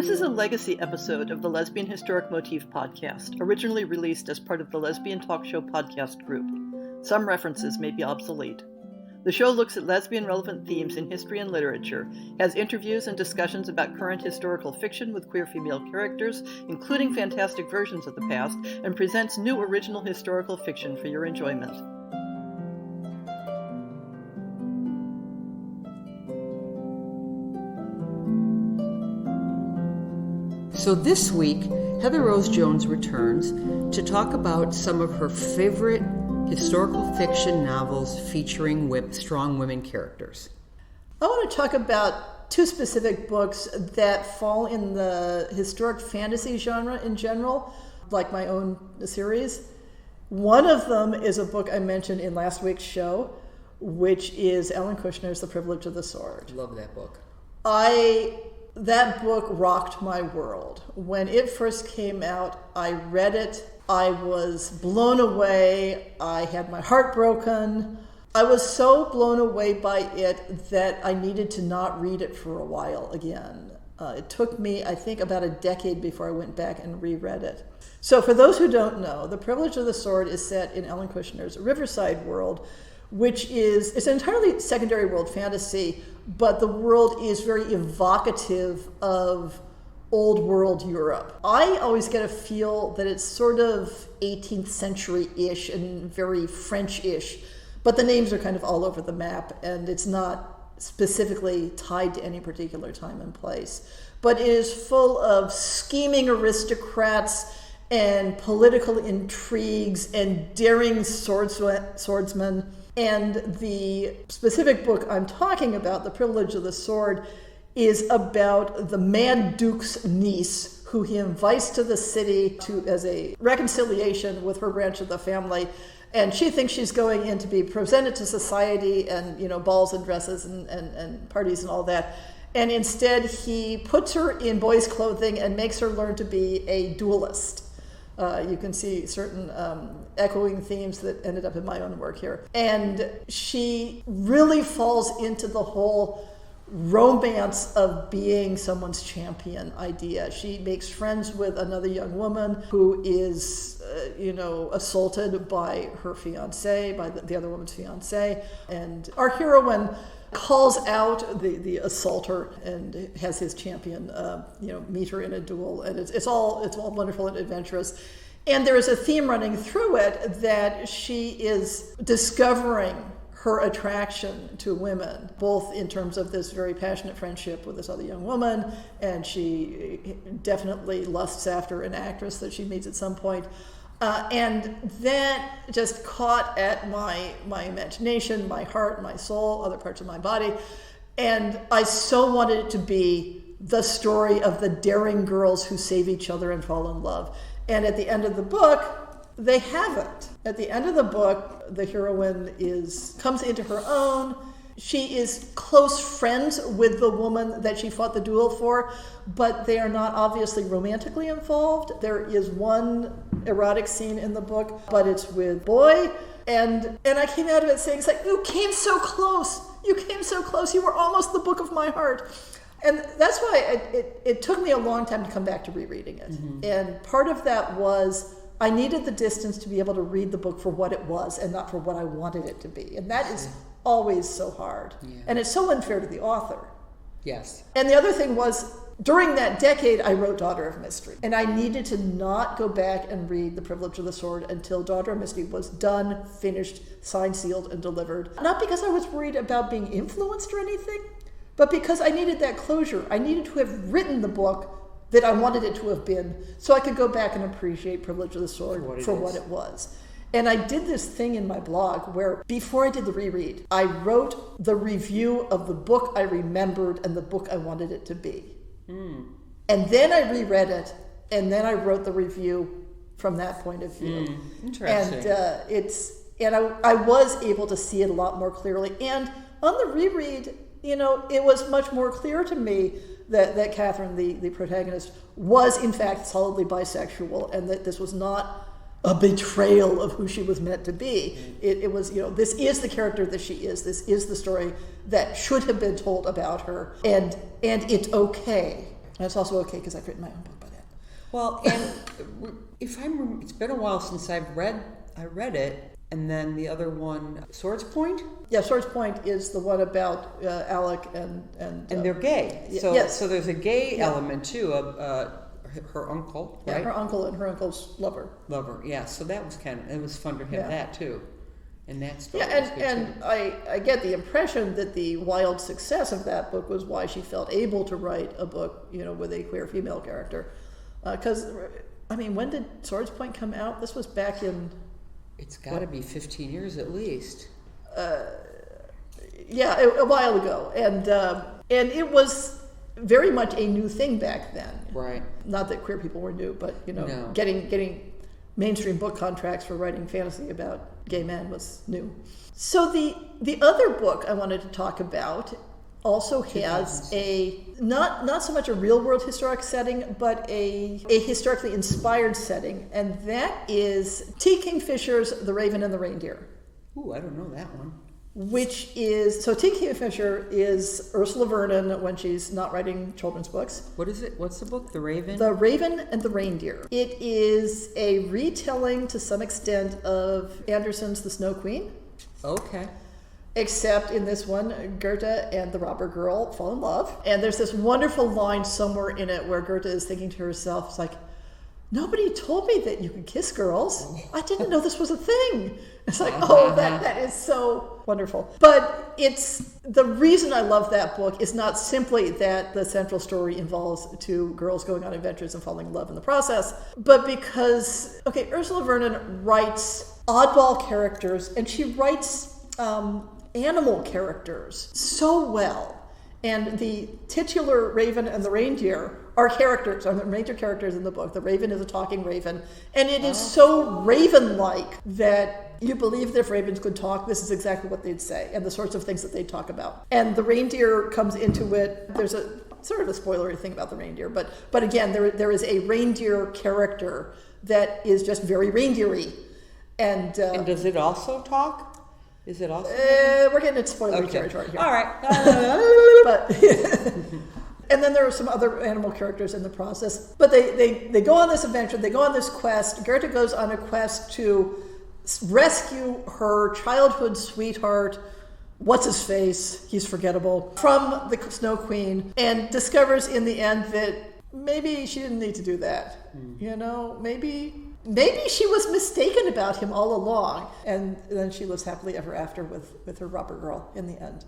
This is a legacy episode of the Lesbian Historic Motif podcast, originally released as part of the Lesbian Talk Show podcast group. Some references may be obsolete. The show looks at lesbian-relevant themes in history and literature, has interviews and discussions about current historical fiction with queer female characters, including fantastic versions of the past, and presents new original historical fiction for your enjoyment. So this week, Heather Rose Jones returns to talk about some of her favorite historical fiction novels featuring strong women characters. I want to talk about two specific books that fall in the historic fantasy genre in general, like my own series. One of them is a book I mentioned in last week's show, which is Ellen Kushner's The Privilege of the Sword. Love that book. That book rocked my world. When it first came out, I read it. I was blown away. I had my heart broken. I was so blown away by it that I needed to not read it for a while again. It took me, I think, about a decade before I went back and reread it. So for those who don't know, The Privilege of the Sword is set in Ellen Kushner's Riverside world, which is it's an entirely secondary world fantasy, but the world is very evocative of old world Europe. I always get a feel that it's sort of 18th century-ish and very French-ish, but the names are kind of all over the map, and it's not specifically tied to any particular time and place. But it is full of scheming aristocrats and political intrigues and daring swordsmen. And the specific book I'm talking about, The Privilege of the Sword, is about the Mad Duke's niece, who he invites to the city as a reconciliation with her branch of the family. And she thinks she's going in to be presented to society and, balls and dresses and parties and all that. And instead, he puts her in boys' clothing and makes her learn to be a duelist. You can see certain echoing themes that ended up in my own work here. And she really falls into the whole romance of being someone's champion idea. She makes friends with another young woman who is, assaulted by her fiancé, by the other woman's fiancé. And our heroine calls out the assaulter and has his champion, meet her in a duel, and it's all wonderful and adventurous. And there is a theme running through it that she is discovering her attraction to women, both in terms of this very passionate friendship with this other young woman, and she definitely lusts after an actress that she meets at some point. And that just caught at my imagination, my heart, my soul, other parts of my body. And I so wanted it to be the story of the daring girls who save each other and fall in love. And at the end of the book, they haven't. At the end of the book, the heroine comes into her own. She is close friends with the woman that she fought the duel for, but they are not obviously romantically involved. There is one erotic scene in the book, but it's with boy. And I came out of it saying, you came so close. You came so close. You were almost the book of my heart. And that's why it took me a long time to come back to rereading it. Mm-hmm. And part of that was I needed the distance to be able to read the book for what it was and not for what I wanted it to be. And that is always so hard. Yeah. And it's so unfair to the author. Yes. And the other thing was, during that decade, I wrote Daughter of Mystery. And I needed to not go back and read The Privilege of the Sword until Daughter of Mystery was done, finished, signed, sealed, and delivered. Not because I was worried about being influenced or anything, but because I needed that closure. I needed to have written the book that I wanted it to have been, so I could go back and appreciate Privilege of the Sword for what it was. And I did this thing in my blog where, before I did the reread, I wrote the review of the book I remembered and the book I wanted it to be. Mm. And then I reread it, and then I wrote the review from that point of view. Interesting. And I was able to see it a lot more clearly. And on the reread, it was much more clear to me that Catherine, the protagonist, was in fact solidly bisexual, and that this was not a betrayal of who she was meant to be. It was, this is the character that she is. This is the story that should have been told about her, and it's okay. And it's also okay because I've written my own book by then. Well, and it's been a while since I read it, and then the other one, Swords Point? Yeah, Swords Point is the one about Alec and they're gay. So, yes. So there's a gay element too of her uncle, right? Yeah, her uncle and her uncle's lover. Yeah. So that was it was fun to have that too. And that story was good and too. I get the impression that the wild success of that book was why she felt able to write a book, with a queer female character. Because, when did Swords Point come out? This was back in... It's got to be 15 years at least. Yeah, a while ago. And it was very much a new thing back then. Right. Not that queer people were new, but, No. getting mainstream book contracts for writing fantasy about gay men was new. So the other book I wanted to talk about also has a not so much a real world historic setting, but a historically inspired setting, and that is T. Kingfisher's The Raven and the Reindeer. Ooh, I don't know that one. Which is, so T. Kingfisher is Ursula Vernon when she's not writing children's books. What is it? What's the book? The Raven? The Raven and the Reindeer. It is a retelling to some extent of Andersen's The Snow Queen. Okay. Except in this one, Goethe and the robber girl fall in love. And there's this wonderful line somewhere in it where Goethe is thinking to herself, it's like, nobody told me that you could kiss girls. I didn't know this was a thing. It's like, that is so wonderful. But the reason I love that book is not simply that the central story involves two girls going on adventures and falling in love in the process, but because, Ursula Vernon writes oddball characters, and she writes animal characters so well. And the titular Raven and the Reindeer are major characters in the book. The Raven is a talking raven, and it is so raven-like that you believe that if ravens could talk, this is exactly what they'd say, and the sorts of things that they'd talk about. And the reindeer comes into it. There's a sort of a spoilery thing about the reindeer, but again, there is a reindeer character that is just very reindeer-y. And does it also talk? Is it also? We're getting into spoilery territory here. All right. But and then there are some other animal characters in the process. But they go on this adventure. They go on this quest. Goethe goes on a quest to rescue her childhood sweetheart, what's-his-face, he's forgettable, from the Snow Queen, and discovers in the end that maybe she didn't need to do that. Maybe she was mistaken about him all along, and then she lives happily ever after with her robber girl in the end.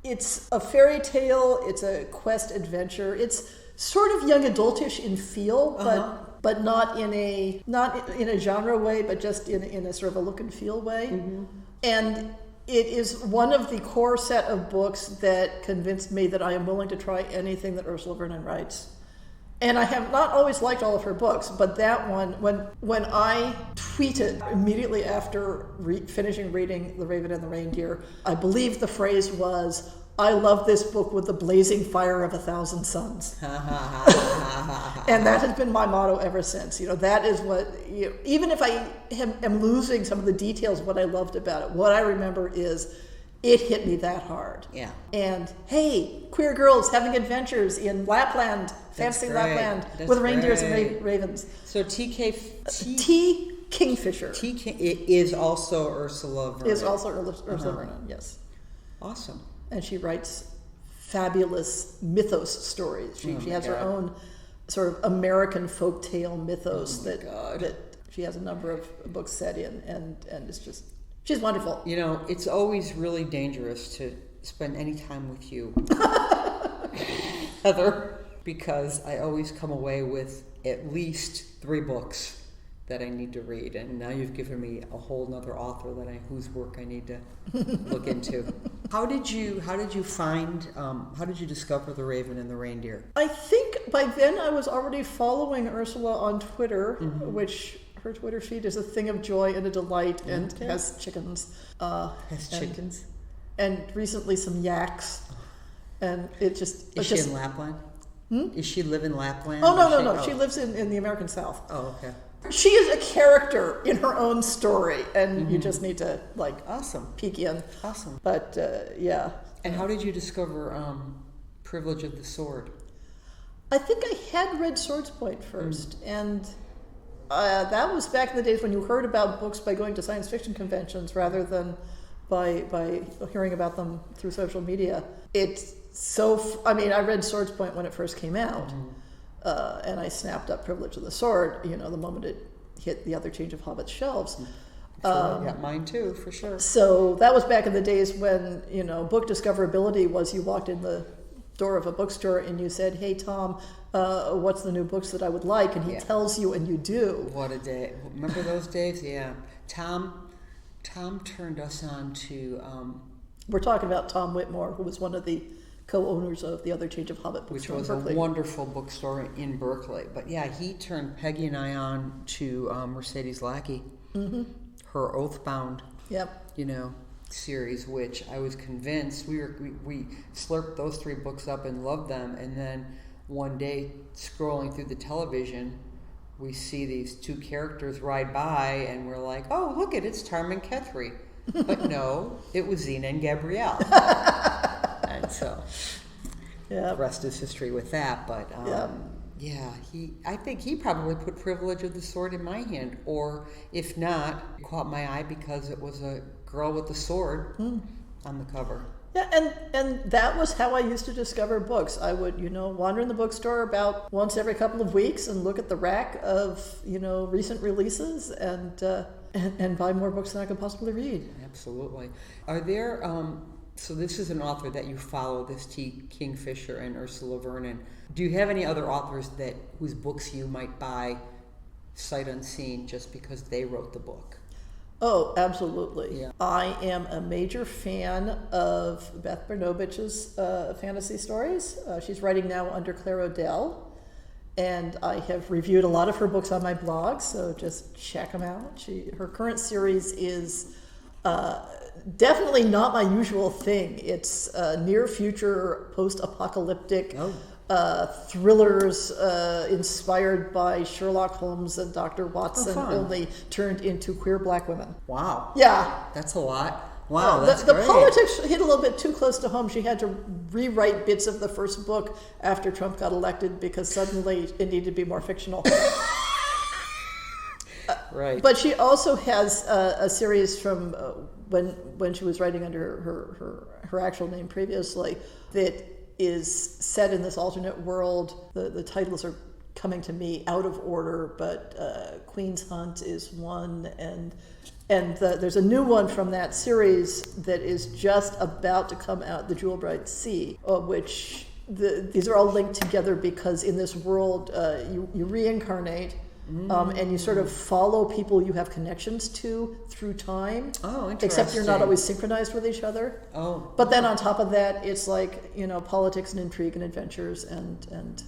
It's a fairy tale, it's a quest adventure, it's sort of young adultish in feel, but not in a genre way, but just in a sort of a look and feel way. Mm-hmm. And it is one of the core set of books that convinced me that I am willing to try anything that Ursula Vernon writes. And I have not always liked all of her books, but that one, when I tweeted immediately after finishing reading The Raven and the Reindeer, I believe the phrase was, I love this book with the blazing fire of 1,000 suns. And that has been my motto ever since. That is what, even if I am losing some of the details of what I loved about it, what I remember is it hit me that hard. Yeah. And hey, queer girls having adventures in Lapland, fantasy Lapland, with reindeers and ravens. So T. Kingfisher. It is also Ursula Vernon. Is also Ursula Vernon, yes. Awesome. And she writes fabulous mythos stories. She has her own sort of American folktale mythos that she has a number of books set in, and it's just, she's wonderful. It's always really dangerous to spend any time with you, Heather, because I always come away with at least 3 books that I need to read, and now you've given me a whole nother author whose work I need to look into. How did you discover The Raven and the Reindeer? I think by then I was already following Ursula on Twitter, which her Twitter feed is a thing of joy and a delight, and has chickens. And recently some yaks, and it just... Is she in Lapland? Is she live in Lapland? Oh, no. She lives in the American South. Oh, okay. She is a character in her own story, and you just need to, peek in. Awesome. But, yeah. And how did you discover Privilege of the Sword? I think I had read Swords Point first, and that was back in the days when you heard about books by going to science fiction conventions rather than by hearing about them through social media. It's so, I read Swords Point when it first came out, and I snapped up Privilege of the Sword, the moment it hit the Other Change of Hobbit's shelves. Sure, yeah, mine too, for sure. So that was back in the days when, book discoverability was you walked in the door of a bookstore and you said, "Hey, Tom, what's the new books that I would like?" And he tells you and you do. What a day. Remember those days? Yeah. Tom turned us on to... We're talking about Tom Whitmore, who was one of the co-owners of the Other Change of Hobbit bookstore, which was a wonderful bookstore in Berkeley. But yeah, he turned Peggy and I on to Mercedes Lackey, her Oathbound, series, which I was convinced we slurped those 3 books up and loved them. And then one day, scrolling through the television, we see these 2 characters ride by, and we're like, "Oh, look it's Tarm and Kethri." But no, it was Xena and Gabrielle. And so, the rest is history with that. But I think he probably put Privilege of the Sword in my hand, or if not, it caught my eye because it was a girl with a sword on the cover. Yeah, and that was how I used to discover books. I would, wander in the bookstore about once every couple of weeks and look at the rack of, recent releases and buy more books than I could possibly read. Absolutely. Are there, so this is an author that you follow, this T. Kingfisher and Ursula Vernon. Do you have any other authors whose books you might buy sight unseen just because they wrote the book? Oh, absolutely. Yeah. I am a major fan of Beth Bernobich's fantasy stories. She's writing now under Claire O'Dell, and I have reviewed a lot of her books on my blog, so just check them out. Her current series is definitely not my usual thing. It's near future, post-apocalyptic thrillers inspired by Sherlock Holmes and Dr. Watson, only turned into queer black women. Wow. Yeah. That's a lot. Wow, the politics hit a little bit too close to home. She had to rewrite bits of the first book after Trump got elected because suddenly it needed to be more fictional. Right. But she also has a series from when she was writing under her actual name previously that is set in this alternate world. The titles are coming to me out of order, but Queen's Hunt is one, and there's a new one from that series that is just about to come out, The Jewel Bright Sea, which these are all linked together because in this world you reincarnate. And you sort of follow people you have connections to through time. Oh, interesting. Except you're not always synchronized with each other. Oh. But then on top of that, it's like, politics and intrigue and adventures and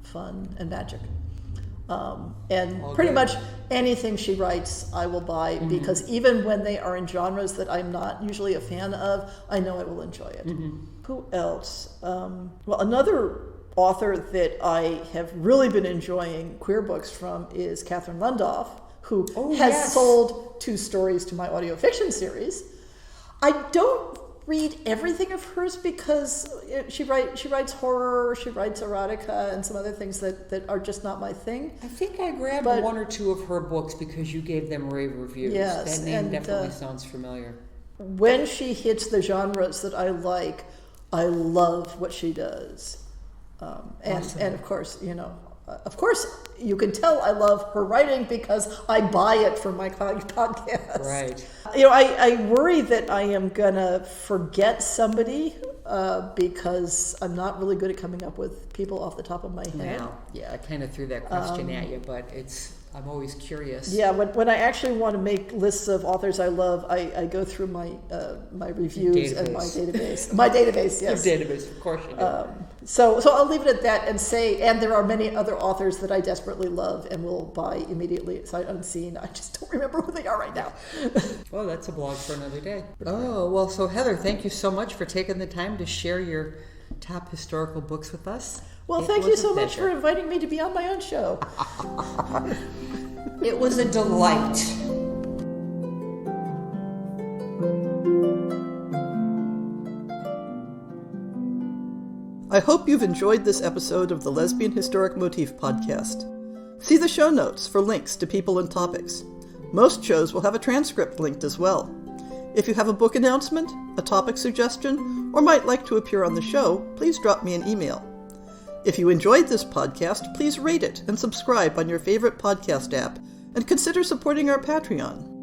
fun and magic. And pretty much anything she writes, I will buy because even when they are in genres that I'm not usually a fan of, I know I will enjoy it. Who else? Well, another author that I have really been enjoying queer books from is Catherine Lundoff, who has sold 2 stories to my audio fiction series. I don't read everything of hers because she writes horror, she writes erotica, and some other things that are just not my thing. I think I grabbed 1 or 2 of her books because you gave them rave reviews. Yes, that name definitely sounds familiar. When she hits the genres that I like, I love what she does. And of course, you can tell I love her writing because I buy it for my podcast. Right. I worry that I am gonna forget somebody because I'm not really good at coming up with people off the top of my head. Now, yeah, I kind of threw that question at you, but I'm always curious. Yeah, when I actually want to make lists of authors I love, I go through my reviews and my database. My database, yes. Your database, of course you do. So I'll leave it at that and say, and there are many other authors that I desperately love and will buy immediately sight unseen. I just don't remember who they are right now. Well, that's a blog for another day. Oh, well, so Heather, thank you so much for taking the time to share your top historical books with us. Well, thank you so much for inviting me to be on my own show. It was a delight. I hope you've enjoyed this episode of the Lesbian Historic Motif Podcast. See the show notes for links to people and topics. Most shows will have a transcript linked as well. If you have a book announcement, a topic suggestion, or might like to appear on the show, please drop me an email. If you enjoyed this podcast, please rate it and subscribe on your favorite podcast app, and consider supporting our Patreon.